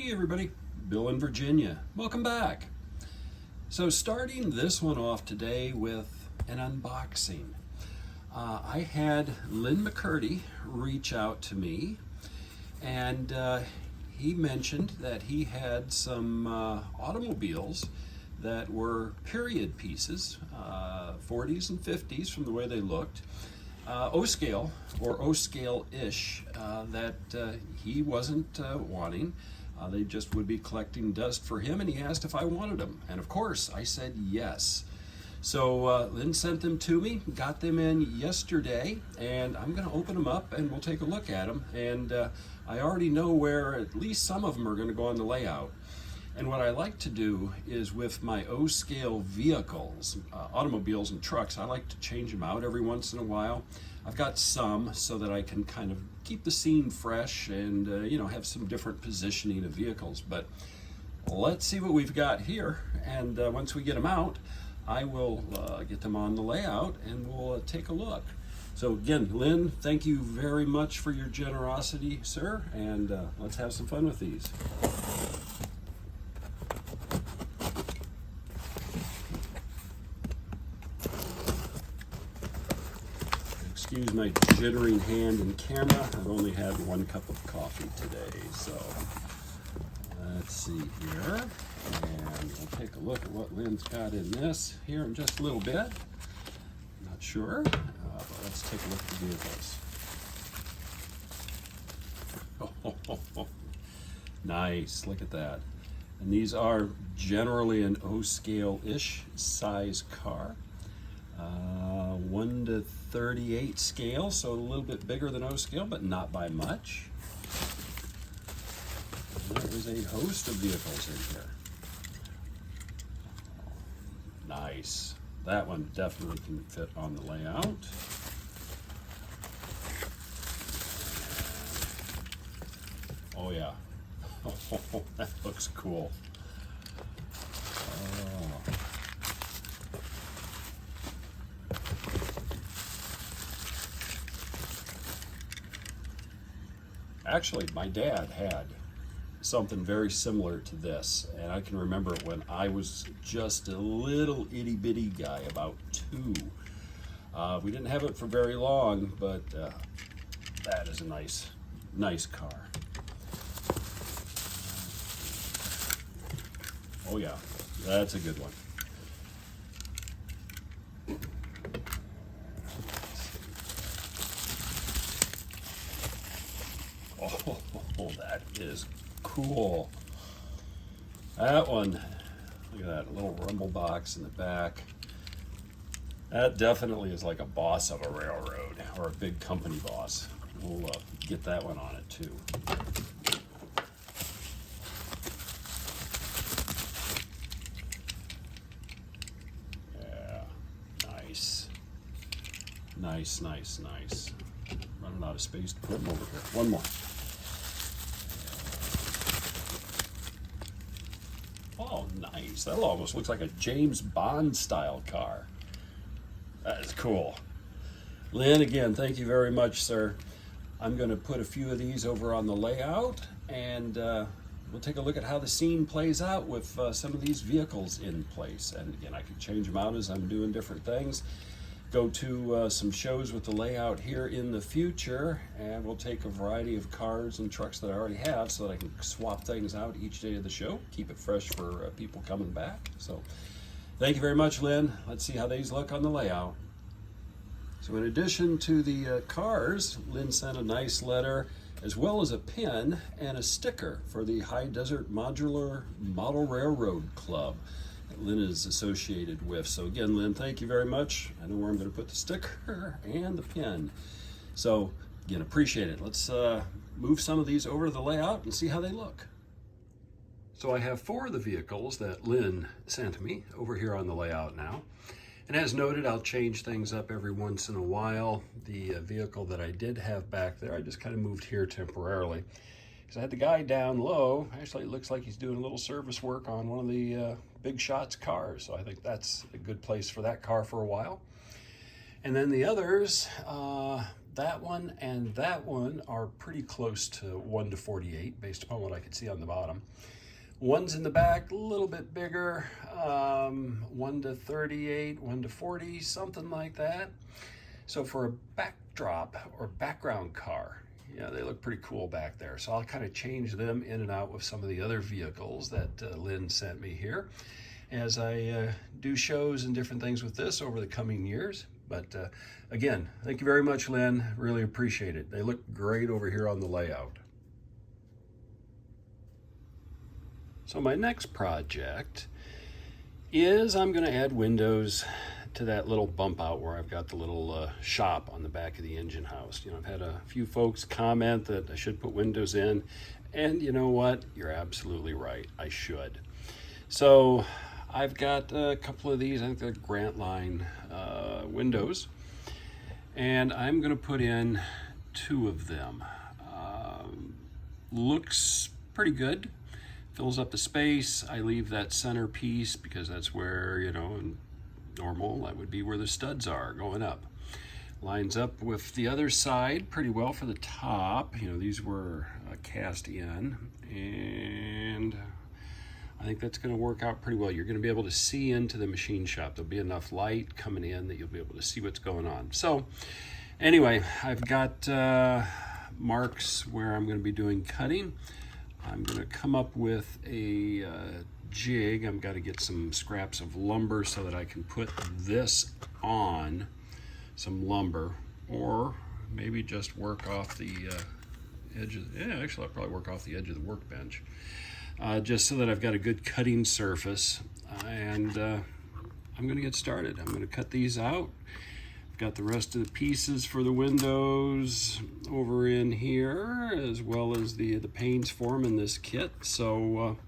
Hey everybody, Bill in Virginia. Welcome back. So starting this one off today with an unboxing. I had Lynn McCurdy reach out to me, and he mentioned that he had some automobiles that were period pieces, 40s and 50s from the way they looked, O-scale or O-scale-ish, that he wasn't wanting. They just would be collecting dust for him, and he asked if I wanted them. And of course, I said yes. So Lynn sent them to me, got them in yesterday, and I'm going to open them up and we'll take a look at them. And I already know where at least some of them are going to go on the layout. And what I like to do is with my O-scale vehicles, automobiles and trucks, I like to change them out every once in a while. I've got some so that I can kind of keep the scene fresh and have some different positioning of vehicles. But let's see what we've got here, and once we get them out, I will get them on the layout and we'll take a look. So again, Lynn, thank you very much for your generosity, sir, and let's have some fun with these. Excuse my jittering hand and camera. I've only had 1 cup of coffee today, so let's see here. And we'll take a look at what Lynn's got in this here in just a little bit. Not sure, but let's take a look at the vehicles. Nice, look at that. And these are generally an O-scale-ish size car. 1 to 38 scale, so a little bit bigger than O-scale, but not by much. There is a host of vehicles in here. Nice. That one definitely can fit on the layout. Oh yeah. Oh, that looks cool. Actually, my dad had something very similar to this, and I can remember it when I was just a little itty-bitty guy, about 2. We didn't have it for very long, but that is a nice car. Oh yeah, that's a good one. Oh, that is cool. That one, look at that little rumble box in the back. That definitely is like a boss of a railroad or a big company boss. We'll get that one on it too. Yeah, nice. Nice. Running out of space to put them over here. One more. Oh, nice. That almost looks like a James Bond style car. That is cool. Lynn, again, thank you very much, sir. I'm going to put a few of these over on the layout, and we'll take a look at how the scene plays out with some of these vehicles in place. And again, I can change them out as I'm doing different things. Go to some shows with the layout here in the future, and we'll take a variety of cars and trucks that I already have so that I can swap things out each day of the show, keep it fresh for people coming back. So thank you very much, Lynn. Let's see how these look on the layout. So in addition to the cars, Lynn sent a nice letter as well as a pin and a sticker for the High Desert Modular Model Railroad Club that Lynn is associated with. So again, Lynn, thank you very much. I know where I'm going to put the sticker and the pin. So again, appreciate it. Let's move some of these over to the layout and see how they look. So I have 4 of the vehicles that Lynn sent me over here on the layout now. And as noted, I'll change things up every once in a while. The vehicle that I did have back there, I just kind of moved here temporarily. Because I had the guy down low. Actually, it looks like he's doing a little service work on one of the Big Shots cars. So I think that's a good place for that car for a while. And then the others, that one and that one are pretty close to 1 to 48 based upon what I could see on the bottom. One's in the back, a little bit bigger, 1 to 38, 1 to 40, something like that. So for a backdrop or background car, yeah, they look pretty cool back there. So I'll kind of change them in and out with some of the other vehicles that Lynn sent me here as I do shows and different things with this over the coming years. But again, thank you very much, Lynn. Really appreciate it. They look great over here on the layout. So my next project is I'm going to add windows to that little bump out where I've got the little shop on the back of the engine house. You know, I've had a few folks comment that I should put windows in, and you know what? You're absolutely right. I should. So I've got a couple of these, I think they're Grant Line windows, and I'm going to put in 2 of them. Looks pretty good. Fills up the space. I leave that center piece because that's where, you know, in normal, that would be where the studs are going up. Lines up with the other side pretty well for the top. You know, these were cast in, and I think that's going to work out pretty well. You're going to be able to see into the machine shop. There'll be enough light coming in that you'll be able to see what's going on. So anyway, I've got marks where I'm going to be doing cutting. I'm going to come up with a jig. I've got to get some scraps of lumber so that I can put this on some lumber, or maybe just work off the edge of, yeah, actually I'll probably work off the edge of the workbench, just so that I've got a good cutting surface. And I'm going to get started. I'm going to cut these out. Got the rest of the pieces for the windows over in here, as well as the panes for them in this kit. So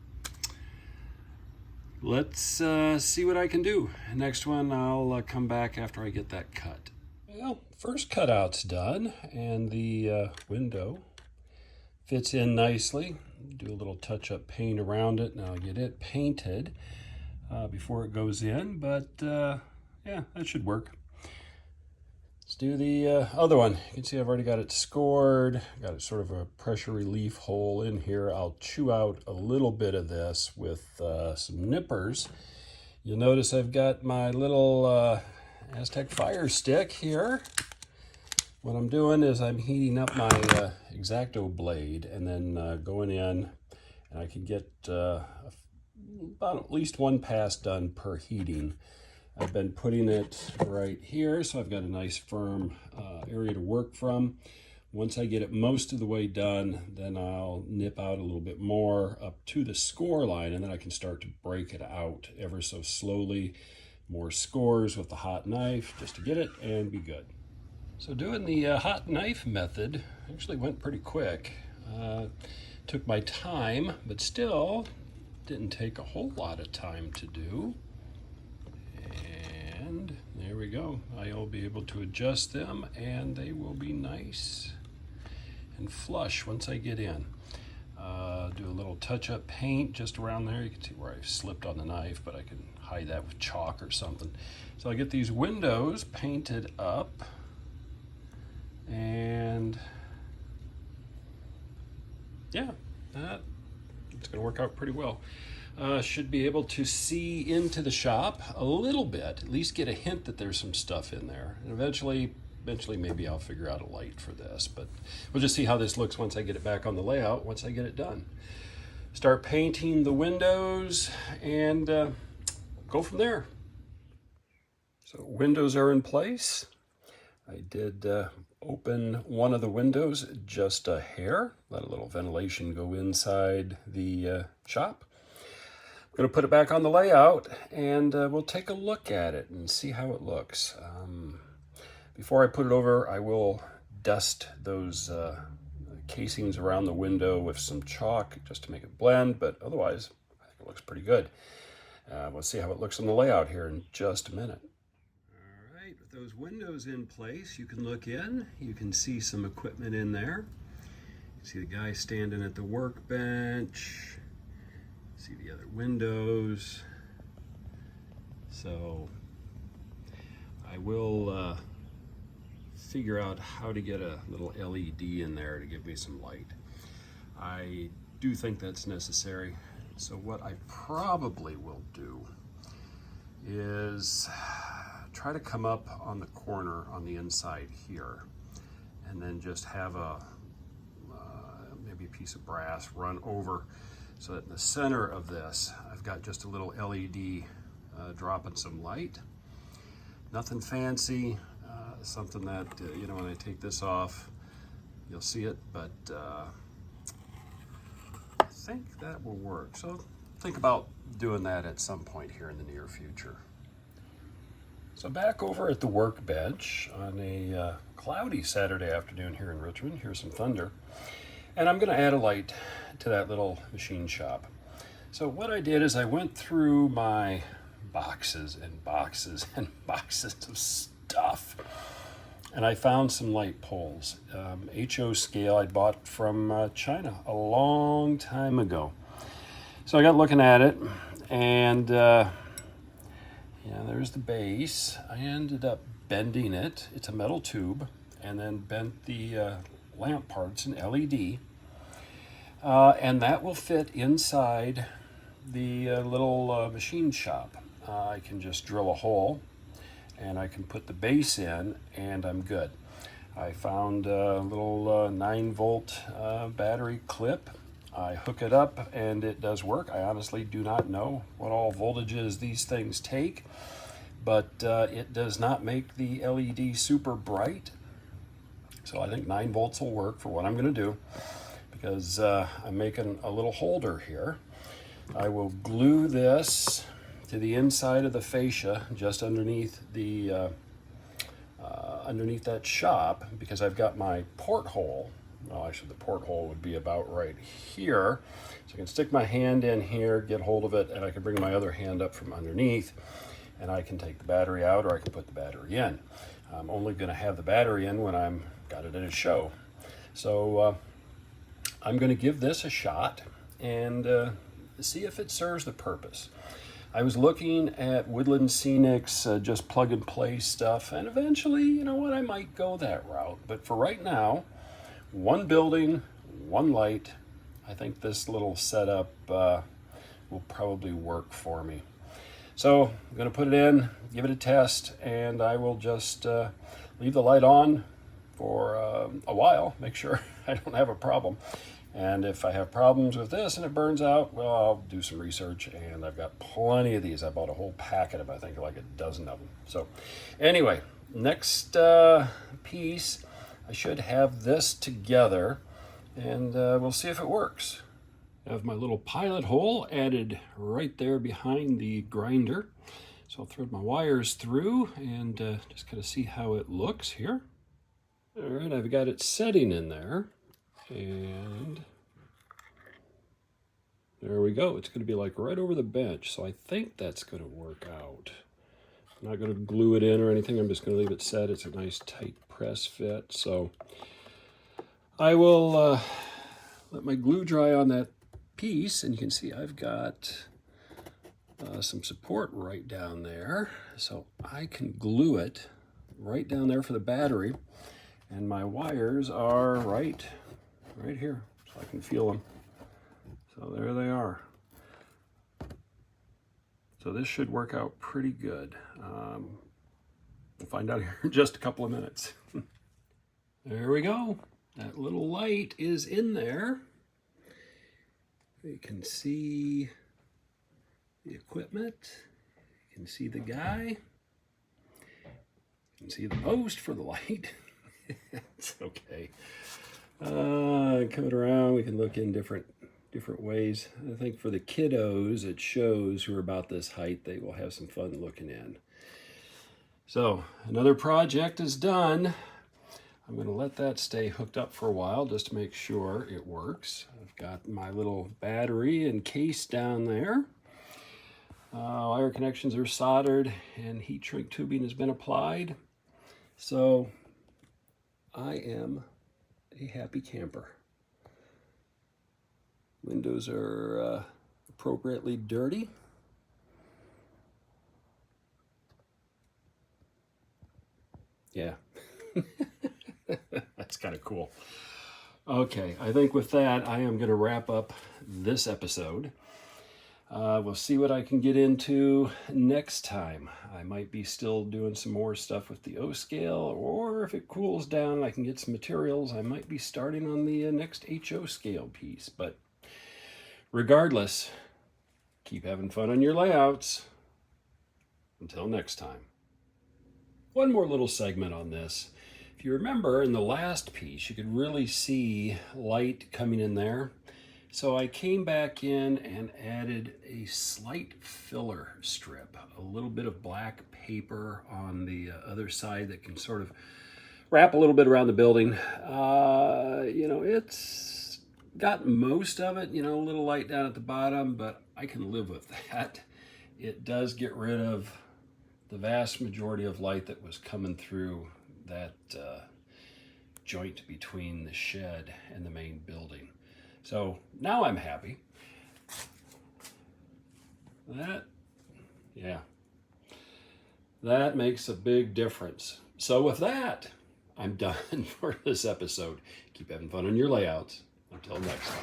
let's see what I can do. Next one, I'll come back after I get that cut. Well, first cutout's done, and the window fits in nicely. Do a little touch-up paint around it, and I'll get it painted before it goes in. But yeah, that should work. Let's do the other one. You can see I've already got it scored. Got it sort of a pressure relief hole in here. I'll chew out a little bit of this with some nippers. You'll notice I've got my little Aztec fire stick here. What I'm doing is I'm heating up my X-Acto blade and then going in, and I can get about at least 1 pass done per heating. I've been putting it right here, so I've got a nice firm area to work from. Once I get it most of the way done, then I'll nip out a little bit more up to the score line, and then I can start to break it out ever so slowly. More scores with the hot knife just to get it and be good. So doing the hot knife method actually went pretty quick. Took my time, but still didn't take a whole lot of time to do. And there we go. I'll be able to adjust them, and they will be nice and flush once I get in. Do a little touch-up paint just around there. You can see where I slipped on the knife, but I can hide that with chalk or something. So I'll get these windows painted up, and yeah, it's going to work out pretty well. Should be able to see into the shop a little bit, at least get a hint that there's some stuff in there. And eventually maybe I'll figure out a light for this, but we'll just see how this looks once I get it back on the layout, once I get it done. Start painting the windows and go from there. So windows are in place. I did open one of the windows just a hair, let a little ventilation go inside the shop. I'm going to put it back on the layout, and we'll take a look at it and see how it looks. Before I put it over, I will dust those casings around the window with some chalk just to make it blend, but otherwise I think it looks pretty good. We'll see how it looks on the layout here in just a minute. All right, with those windows in place, you can look in. You can see some equipment in there. You see the guy standing at the workbench. See the other windows. So I will figure out how to get a little LED in there to give me some light. I do think that's necessary. So what I probably will do is try to come up on the corner on the inside here, and then just have maybe a piece of brass run over, so that in the center of this I've got just a little LED dropping some light. Nothing fancy, something that you know, when I take this off you'll see it, but I think that will work. So think about doing that at some point here in the near future. So back over at the workbench on a cloudy Saturday afternoon here in Richmond. Here's some thunder. And I'm going to add a light to that little machine shop. So what I did is I went through my boxes and boxes and boxes of stuff, and I found some light poles. HO scale I bought from China a long time ago. So I got looking at it, and yeah, there's the base. I ended up bending it. It's a metal tube, and then bent the lamp parts in LED. And that will fit inside the little machine shop. I can just drill a hole, and I can put the base in, and I'm good. I found a little 9-volt battery clip. I hook it up and it does work. I honestly do not know what all voltages these things take, but it does not make the LED super bright. So I think 9 volts will work for what I'm going to do, because I'm making a little holder here. I will glue this to the inside of the fascia, just underneath the underneath that shop, because I've got my porthole. Well, actually the porthole would be about right here. So I can stick my hand in here, get hold of it, and I can bring my other hand up from underneath, and I can take the battery out, or I can put the battery in. I'm only going to have the battery in when I'm got it at a show. So I'm going to give this a shot and see if it serves the purpose. I was looking at Woodland Scenic's just plug and play stuff, and eventually, you know what, I might go that route. But for right now, one building, one light, I think this little setup will probably work for me. So I'm going to put it in, give it a test, and I will just leave the light on for a while, make sure I don't have a problem. And if I have problems with this and it burns out, well, I'll do some research, and I've got plenty of these. I bought a whole packet of, I think, like a dozen of them. So anyway, next piece, I should have this together, and we'll see if it works. I have my little pilot hole added right there behind the grinder. So I'll thread my wires through and just kind of see how it looks here. All right, I've got it setting in there. And there we go. It's going to be like right over the bench. So I think that's going to work out. I'm not going to glue it in or anything. I'm just going to leave it set. It's a nice tight press fit. So I will let my glue dry on that piece. And you can see I've got some support right down there. So I can glue it right down there for the battery. And my wires are right here, so I can feel them. So there they are. So this should work out pretty good. We'll find out here in just a couple of minutes. There we go. That little light is in there. You can see the equipment. You can see the guy. You can see the post for the light. It's okay. Coming around, we can look in different ways. I think for the kiddos, it shows who are about this height, they will have some fun looking in. So another project is done. I'm going to let that stay hooked up for a while just to make sure it works. I've got my little battery and case down there. Wire connections are soldered, and heat shrink tubing has been applied. So I am a happy camper. Windows are appropriately dirty. Yeah. kind of cool. Okay, I think with that, I am going to wrap up this episode. We'll see what I can get into next time. I might be still doing some more stuff with the O scale, or if it cools down and I can get some materials, I might be starting on the next HO scale piece. But regardless, keep having fun on your layouts. Until next time. One more little segment on this. If you remember in the last piece, you could really see light coming in there. So I came back in and added a slight filler strip, a little bit of black paper on the other side that can sort of wrap a little bit around the building. It's got most of it, a little light down at the bottom, but I can live with that. It does get rid of the vast majority of light that was coming through that joint between the shed and the main building. So now I'm happy. That makes a big difference. So with that, I'm done for this episode. Keep having fun on your layouts. Until next time.